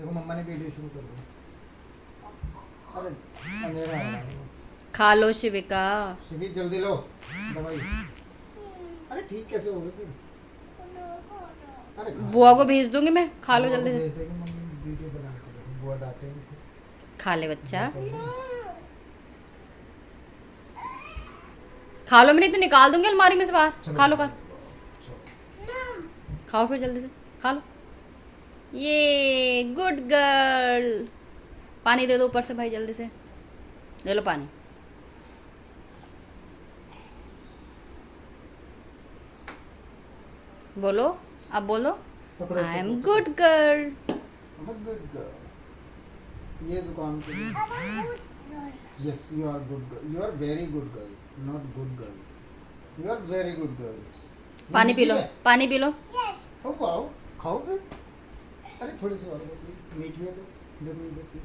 देखो मम्मा ने वीडियो शुरू कर दी। अरे अंधेरा हो रहा है। खा लो शिविका। शिवी जल्दी लो दवाई। अरे ठीक कैसे हो गए फिर? अरे बुआ को भेज दूंगी मैं, खा लो जल्दी से। भेज देगी मम्मी वीडियो बना के देखो, बुआ डांटेगी फिर। खा ले बच्चा, खा लो, मैं नहीं तो निकाल दूंगी अलमारी में से बाहर। चलो, खा लो, खा चलो। खाओ फिर जल्दी से, खा लो। ये गुड गर्ल। पानी दे दो ऊपर से भाई, जल्दी से ले लो पानी। बोलो, अब बोलो, पकड़ो, आई एम पकड़ो, गुड गर्ल। पकड़ो। Good girl। ये दुकान पे yes you are good girl, you are very good girl, not good girl, you are very good girl. पानी पी लो, पानी पी लो। खाओ खाओ खाओ फिर। अरे थोड़ी सी और बची मीठी है तो 2 मिनट बची।